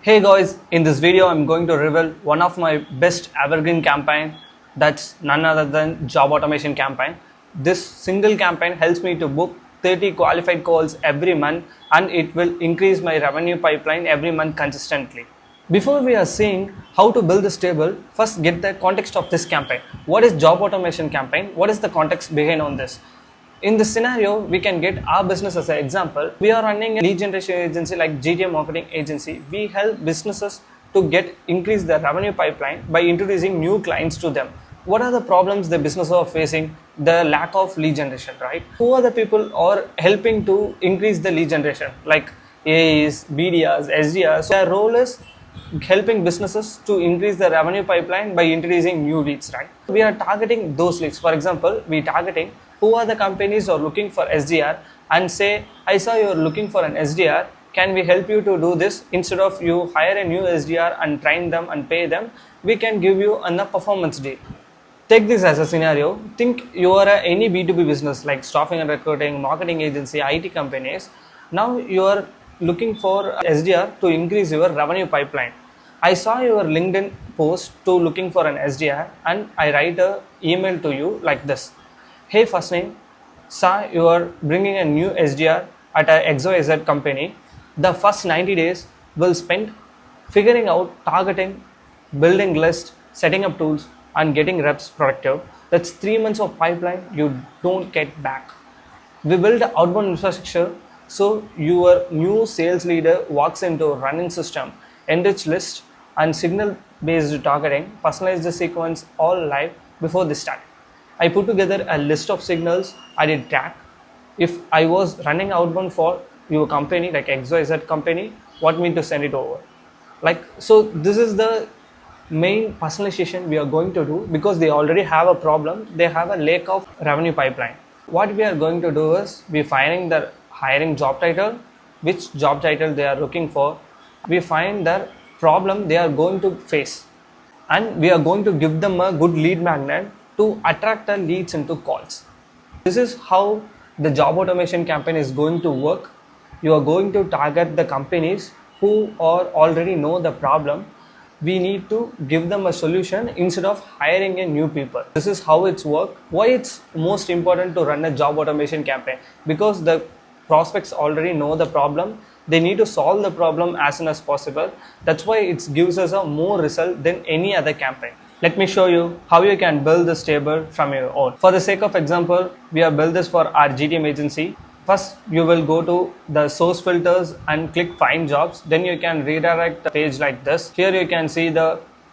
Hey guys, in this video I'm going to reveal one of my best evergreen campaign, that's none other than job automation campaign. This single campaign helps me to book 30 qualified calls every month and it will increase my revenue pipeline every month consistently. Before we are seeing how to build this table, first get the context of this campaign. What is job automation campaign? What is the context behind on this? In this scenario, we can get our business as an example. We are running a lead generation agency like GTA marketing agency. We help businesses to increase their revenue pipeline by introducing new clients to them. What are the problems the businesses are facing? The lack of lead generation, right? Who are the people are helping to increase the lead generation? Like AAs, BDRs, SDRs. Their role is helping businesses to increase the revenue pipeline by introducing new leads, right? We are targeting those leads. For example, we targeting who are the companies who are looking for SDR and say, I saw you are looking for an SDR. Can we help you to do this? Instead of you hire a new SDR and train them and pay them, we can give you a performance deal. Take this as a scenario. Think you are any B2B business like staffing and recruiting, marketing agency, IT companies. Now you are looking for SDR to increase your revenue pipeline. I saw your LinkedIn post to looking for an SDR and I write an email to you like this. Hey first name, saw you are bringing a new SDR at a XYZ company. The first 90 days will spend figuring out targeting, building list, setting up tools and getting reps productive. That's 3 months of pipeline you don't get back. We build the outbound infrastructure so your new sales leader walks into a running system, enrich list and signal based targeting, personalize the sequence all live before they start. I put together a list of signals I did track. If I was running outbound for your company like XYZ company, what me to send it over. So this is the main personalization we are going to do because they already have a problem. They have a lack of revenue pipeline. What we are going to do is we finding the hiring job title, which job title they are looking for. We find the problem they are going to face and we are going to give them a good lead magnet to attract the leads into calls. This is how the job automation campaign is going to work. You are going to target the companies who already know the problem. We need to give them a solution instead of hiring a new people. This is how it's work. Why it's most important to run a job automation campaign? Because the prospects already know the problem. They need to solve the problem as soon as possible. That's why it gives us a more result than any other campaign. Let me show you how you can build this table from your own. For the sake of example, we have built this for our GTM agency. First, you will go to the source filters and click find jobs. Then you can redirect the page like this. Here you can see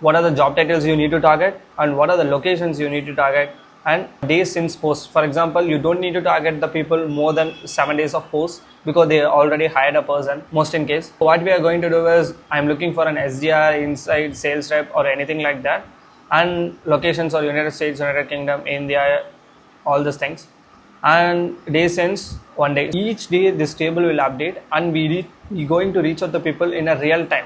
what are the job titles you need to target and what are the locations you need to target and days since post. For example, you don't need to target the people more than 7 days of post because they already hired a person, most in case. What we are going to do is I'm looking for an SDR, inside sales rep or anything like that. And locations are United States, United Kingdom, India, all these things. And day since 1 day. Each day this table will update and we're going to reach out to people in a real time.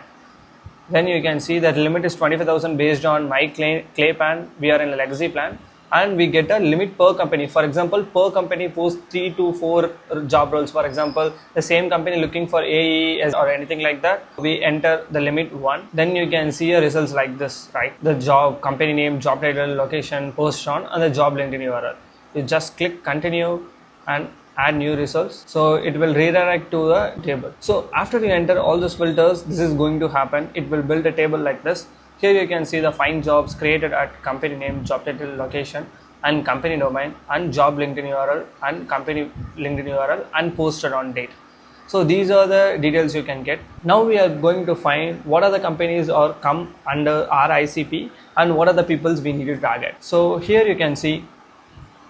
Then you can see that limit is 25,000 based on my clay plan. We are in a legacy plan and we get a limit per company. For example, per company post 3 to 4 job roles. For example, the same company looking for AE or anything like that, we enter the limit 1. Then you can see results like this, right? The job, company name, job title, location, post on and the job LinkedIn URL. You just click continue and add new results. So it will redirect to the table. So after you enter all those filters, this is going to happen. It will build a table like this. Here you can see the find jobs created at company name, job title, location and company domain and job LinkedIn URL and company LinkedIn URL and posted on date. So these are the details you can get. Now we are going to find what are the companies or come under our ICP and what are the peoples we need to target. So here you can see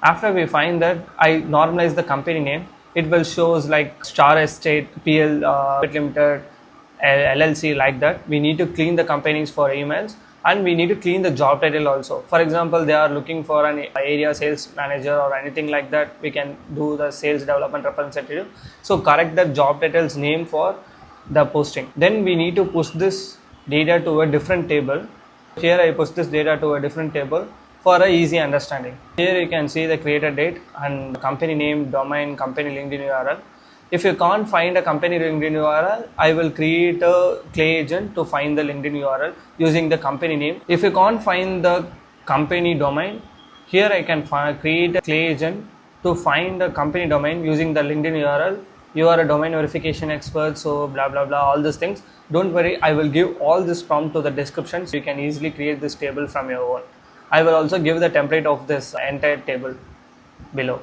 after we find that I normalize the company name, it will shows like Star Estate, PL Limited, LLC like that. We need to clean the companies for emails and we need to clean the job title also. For example, they are looking for an area sales manager or anything like that. We can do the sales development representative. So correct the job title's name for the posting. Then we need to push this data to a different table. Here I push this data to a different table for a easy understanding. Here you can see the created date and company name, domain, company LinkedIn URL. If you can't find a company LinkedIn URL, I will create a clay agent to find the LinkedIn URL using the company name. If you can't find the company domain, here I can create a clay agent to find a company domain using the LinkedIn URL. You are a domain verification expert, so blah blah blah, all these things. Don't worry, I will give all this prompt to the description so you can easily create this table from your own. I will also give the template of this entire table below.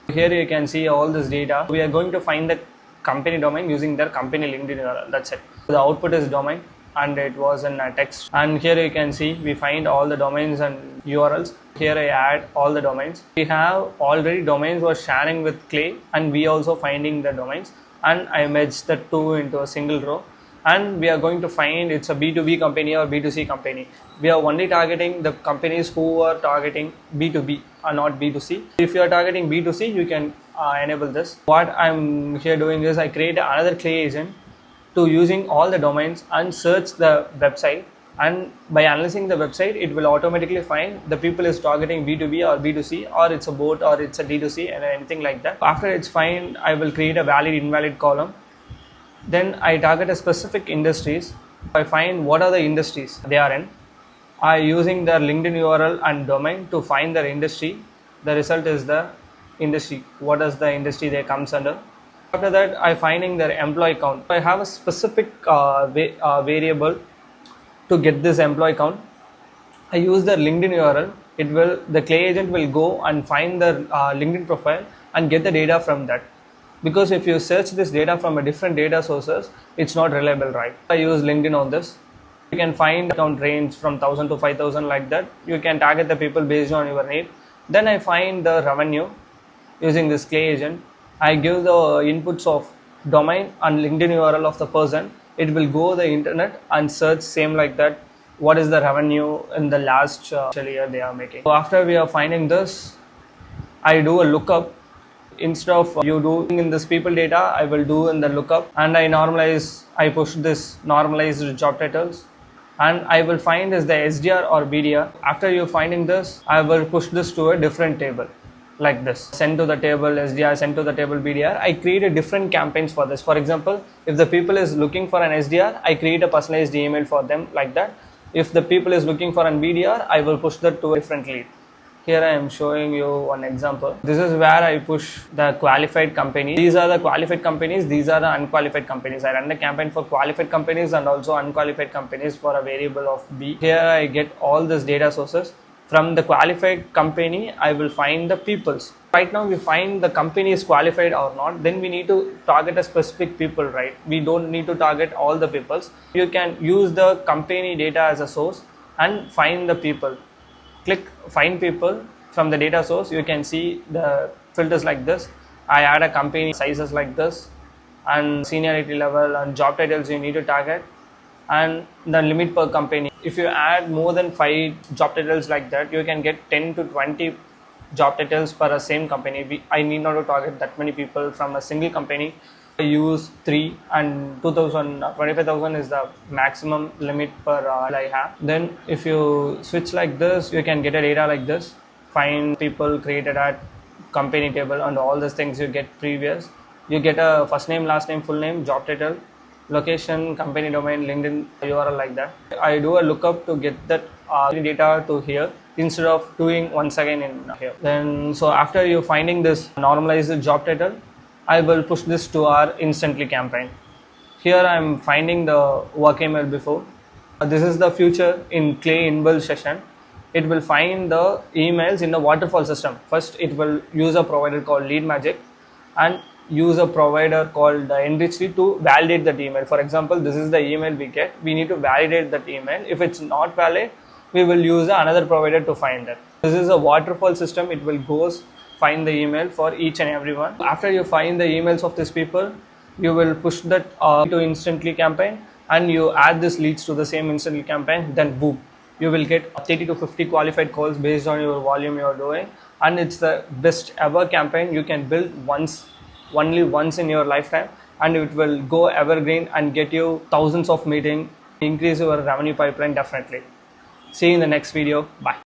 Here you can see all this data. We are going to find the company domain using their company LinkedIn URL. That's it. The output is domain and it was in text. And here you can see we find all the domains and URLs. Here I add all the domains. We have already domains was sharing with Clay and we also finding the domains, and I merged the two into a single row. And we are going to find it's a B2B company or B2C company. We are only targeting the companies who are targeting B2B or not B2C. If you are targeting B2C, you can enable this. What I'm here doing is I create another Clay agent to using all the domains and search the website. And by analyzing the website, it will automatically find the people is targeting B2B or B2C, or it's a boat or it's a D2C and anything like that. After it's fine, I will create a valid invalid column. Then I target a specific industries. I find what are the industries they are in. I using their LinkedIn URL and domain to find their industry. The result is the industry. What is the industry they comes under? After that, I finding their employee count. I have a specific variable to get this employee count. I use their LinkedIn URL. The Clay agent will go and find their LinkedIn profile and get the data from that. Because if you search this data from a different data sources, it's not reliable, right? I use LinkedIn on this. You can find account range from 1,000 to 5,000 like that. You can target the people based on your need. Then I find the revenue using this Clay agent. I give the inputs of domain and LinkedIn URL of the person. It will go the internet and search same like that. What is the revenue in the last year they are making? So after we are finding this, I do a lookup. Instead of you doing in this people data, I will do in the lookup, and I push this normalized job titles, and I will find is the SDR or BDR. After you finding this, I will push this to a different table like this. Send to the table SDR, send to the table BDR. I create a different campaigns for this. For example, if the people is looking for an SDR, I create a personalized email for them like that. If the people is looking for an BDR, I will push that to a different lead. Here I am showing you one example. This is where I push the qualified companies. These are the qualified companies, these are the unqualified companies. I run the campaign for qualified companies and also unqualified companies for a variable of B. Here I get all these data sources. From the qualified company, I will find the peoples. Right now we find the company is qualified or not, then we need to target a specific people, right? We don't need to target all the peoples. You can use the company data as a source and find the people. Click find people from the data source. You can see the filters like this. I add a company sizes like this, and seniority level and job titles you need to target, and the limit per company. If you add more than 5 job titles like that, you can get 10 to 20 job titles per a same company. I need not to target that many people from a single company. I use 3 and 25,000 is the maximum limit per I have. Then if you switch like this, you can get a data like this. Find people created at company table and all these things you get previous. You get a first name, last name, full name, job title, location, company domain, LinkedIn URL like that. I do a lookup to get that data to here instead of doing once again in here. Then so after you finding this normalized job title, I will push this to our instantly campaign. Here I am finding the work email before. This is the future in Clay inbuilt session. It will find the emails in the waterfall system. First, it will use a provider called Lead Magic and use a provider called Enriched to validate that email. For example, this is the email we get. We need to validate that email. If it's not valid, we will use another provider to find it. This is a waterfall system. It will find the email for each and everyone. After you find the emails of these people, you will push that to instantly campaign, and you add this leads to the same instantly campaign. Then boom, you will get 30 to 50 qualified calls based on your volume you are doing, and it's the best ever campaign you can build only once in your lifetime, and it will go evergreen and get you thousands of meetings, increase your revenue pipeline definitely. See you in the next video. Bye.